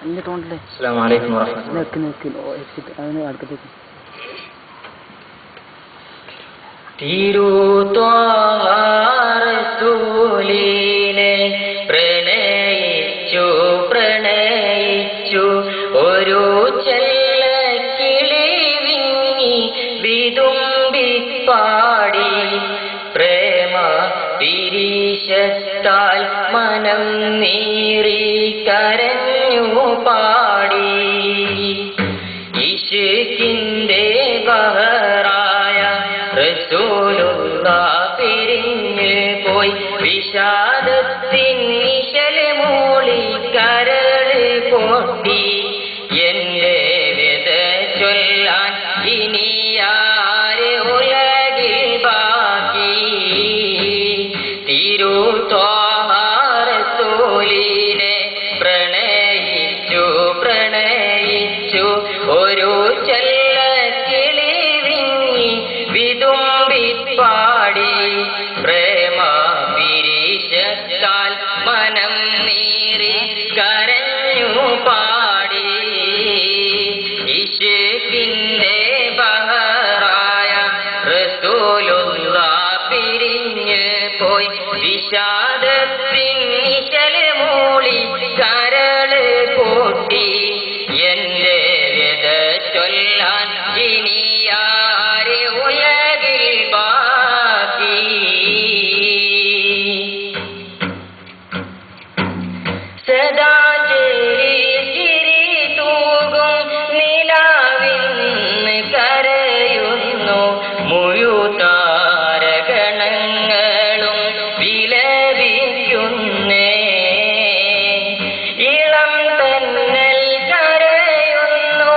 അതിന്റെ തോണ്ടല്ലേ. അസ്സലാമു അലൈക്കും വറഹ്മത്തുള്ളാഹി. അതിന് അടുത്തേക്ക് തിരുത്വാറസൂലിനെ പ്രണയിച്ചു പ്രണയിച്ചു ഒരു ചെല്ലക്കിളി വിങ്ങി വിതുമ്പിപ്പാടി പ്രേമ പിരീശത്താൽ മനം നീറി കരഞ്ഞു പാടി. ഇശ്കിന്റെ ബഹറായ റസൂലുള്ളാഹ് പിരിഞ്ഞ് പോയി വിഷാദത്തിൻ നിശല് മൂളി കരള് പൊട്ടി. എന്റെ വ്യത ചൊല്ലാൻ ഇനിയാര് ഉലകിൽ ബാക്കി. തിരുത്വാറസൂലിനെ പ്രണയിച്ചു പ്രണയിച്ചു ഒരു ചെല്ലക്കിളി വിങ്ങി വിതുമ്പിപ്പാടി പ്രേമ പിരീശത്താൽ മനം നീറി കരഞ്ഞു പാടി. ഇശ്കിന്റെ ബഹറായ റസൂലുള്ളാഹ് പിരിഞ്ഞ് പോയി വിഷാദത്തിൻ നിശല് മൂളി കരള് പൊട്ടി. എന്റെ വ്യത ചൊല്ലാൻ ഇനിയാര് ഉലകിൽ ബാക്കി. സദാ ചിരി തൂകും നിലാവിന്ന് കരയുന്നു മുഴുതാരഗണങ്ങളും വിലപിക്കുന്നേ. ഇളം തന്നൽ കരയുന്നു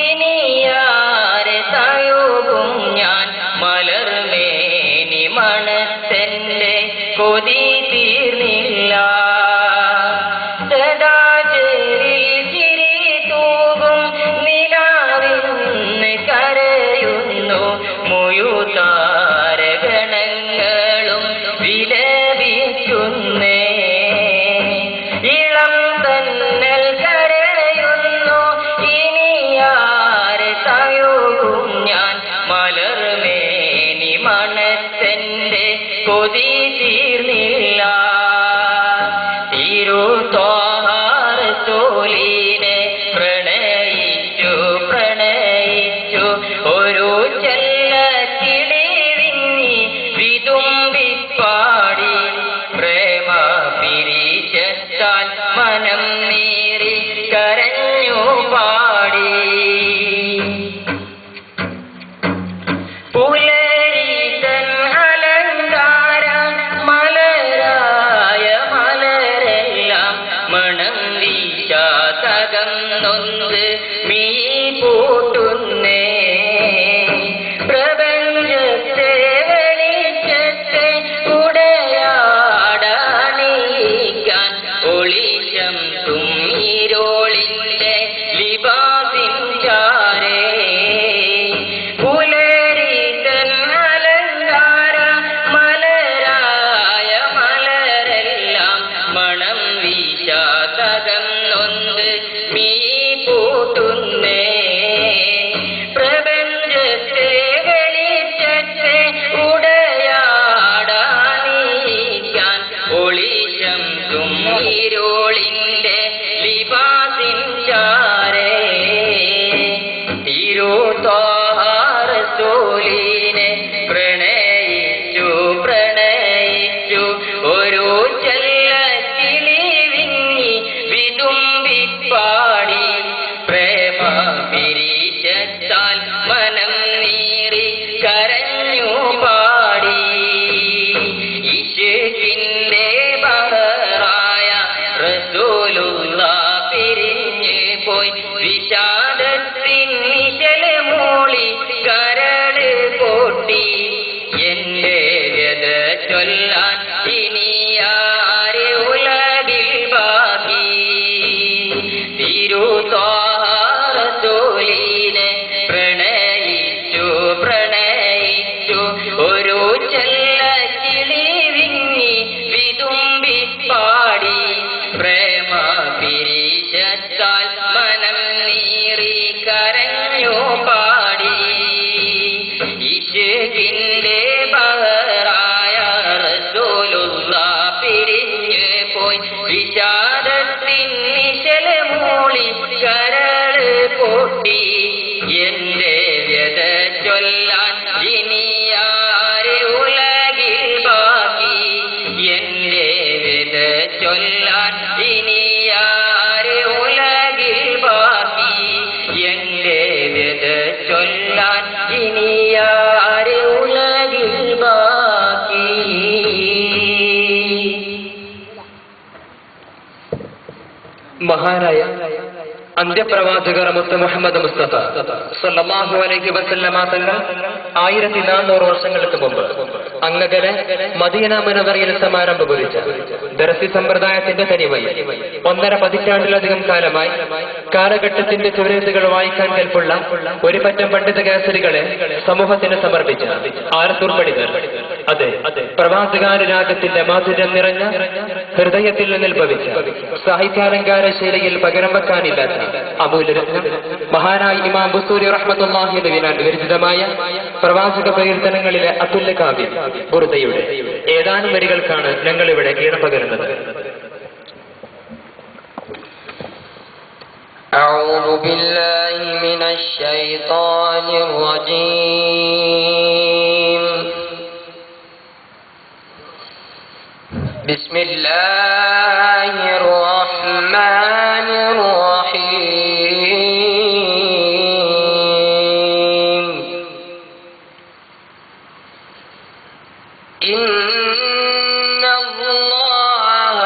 ഇനിയാരെ തഴുകും ഞാൻ. മലർമേനി മണത്തെന്റെ കൊതി തീർന്നില്ല. സദാ ചിരി തൂകും നിലാവിന്ന് കരയുന്നു മുഴുതാരഗണങ്ങളും വിലപിക്കുന്നേ. ഇളം തന്നൽ കരയുന്നു ഇനിയാരെ തഴുകും ഞാൻ. മലർമേനി മണത്തെന്റെ കൊതി തീർന്നില്ല. തിരുത്വാറസൂലിനെ പ്രണയിച്ചു പ്രണയിച്ചു ഒരു ചെല്ലക്കിളി വിങ്ങി വിതുമ്പിപ്പാടി പ്രേമ പിരീശത്താൽ മനം നീറി കരഞ്ഞു പാടി. പുലരിതൻ അലങ്കാര മലരായ മലരെല്ലാം മണം വീശാതകന്നൊന്ന് മീ പൂട്ടുന്നേ. പ്രപഞ്ചത്തെ വെളിച്ചത്തെ ഉടയാടണിയിക്കാൻ ഒളിശം തുമ്മിരോളിന്റെ ലിബാസിൻ ചാരേ. പുലരിതൻ അലങ്കാര മലരായ മലരെല്ലാം മണം വീശാതകന്നൊന്ന് മീ പൂട്ടുന്നേ. പ്രപഞ്ചത്തെ വെളിച്ചത്തെ ഉടയാടണിയിക്കാൻ ഒളിശം തുമ്മിരോളിന്റെ ലിബാസിൻ ചാരേ. തിരുത്വാറസൂലിനെ പ്രണയിച്ചു പ്രണയിച്ചു ഒരു ചെല്ലക്കിളി വിങ്ങി വിതുമ്പിപ്പാടി പ്രേമ പിരീശത്താൽ മനം നീറി കരഞ്ഞു പാടി. ഇശ്കിന്റെ ബഹറായ റസൂലുള്ളാഹ് പിരിഞ്ഞ് പോയി വിഷാദത്തിൻ നിശല് മൂളി കരള് പൊട്ടി. എന്റെ വ്യത ചൊല്ലാൻ ഇനിയാര് ഉലകിൽ ബാക്കി. തിരുത്വാറസൂലിനെ പ്രണയിച്ചു പ്രണയിച്ചു ഒരു ചെല്ലക്കിളി വിങ്ങി വിതുമ്പിപ്പാടി പ്രേമ പിരീശത്താൽ മഹാനായ അന്ത്യപ്രവാചകർ മുത്ത് മുഹമ്മദ് മുസ്തഫ സല്ലല്ലാഹു അലൈഹി വസല്ലമ തങ്ങൾ 1400 വർഷങ്ങൾക്ക് മുമ്പ് അങ്ങകലെ മദീന മുനവ്വറയിൽ സമാരംഭം കുറിച്ച ദർസി സമ്പ്രദായത്തിന്റെ തനിമയിൽ 1.5 പതിറ്റാണ്ടിലധികം കാലമായി കാലഘട്ടത്തിന്റെ ചുവരെഴുത്തുകൾ വായിക്കാൻ കൽപ്പുള്ള ഒരു പറ്റം പണ്ഡിത കേസരികളെ സമൂഹത്തിന് സമർപ്പിച്ച ആലത്തൂർ പണ്ഡിതർ, അതെ പ്രവാചകാനുരാഗത്തിന്റെ മാധുര്യം നിറഞ്ഞ ഹൃദയത്തിൽ നിന്നുത്ഭവിച്ച സാഹിത്യാലങ്കാര ശൈലിയിൽ പകരം വെക്കാനില്ലാത്ത അമൂല്യരത്നം മഹാനായ ഇമാം ബുസൂരി റഹ്മത്തുള്ളാഹി അലൈഹിനാൽ വിരചിതമായ പ്രവാചക പ്രകീർത്തനങ്ങളിലെ അതുല്യ കാവ്യം ബുർദയുടെ ഏതാനും വരികൾക്കാണ് ഞങ്ങൾ ഇവിടെ ഈണം പകരുന്നത്. أعوذ بالله من الشيطان الرجيم. بسم الله الرحمن الرحيم. إن الله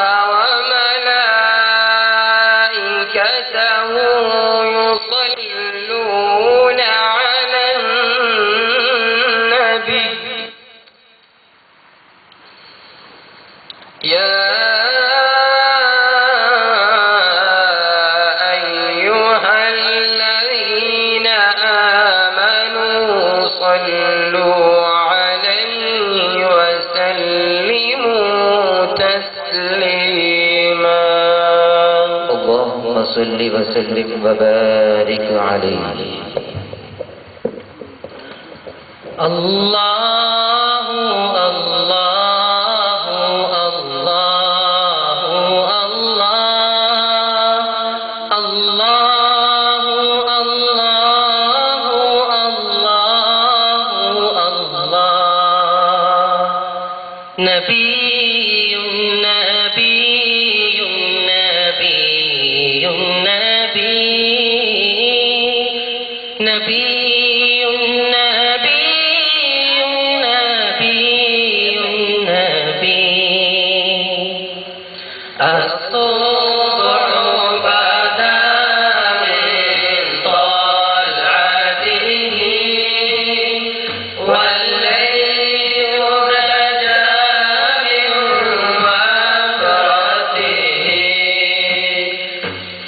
وملائكته يصلون على النبي يا أيها الذين آمنوا صلوا عليه وسلموا تسليما. اللهم صل وسلم وبارك عليه. الله الله الله الله الله الله الله. نبي نبي نبي نبي نبي الصبح بدا من طلعته والليل نجا من مفرته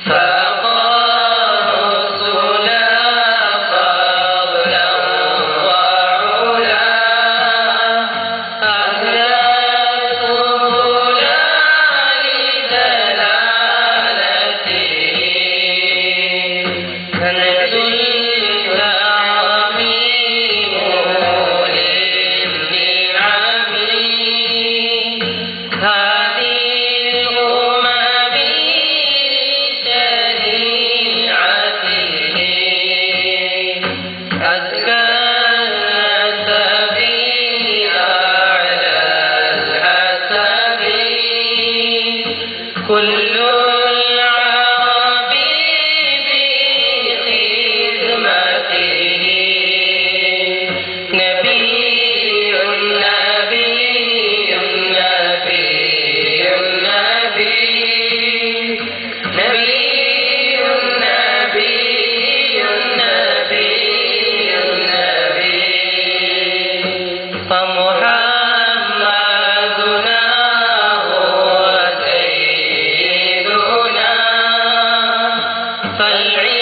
فقام رسلا فضلا وعلا أهلا كل العرب بخدمته نبي نبي نبي نبي نبي نبي نبي فمحمدنا فالعلم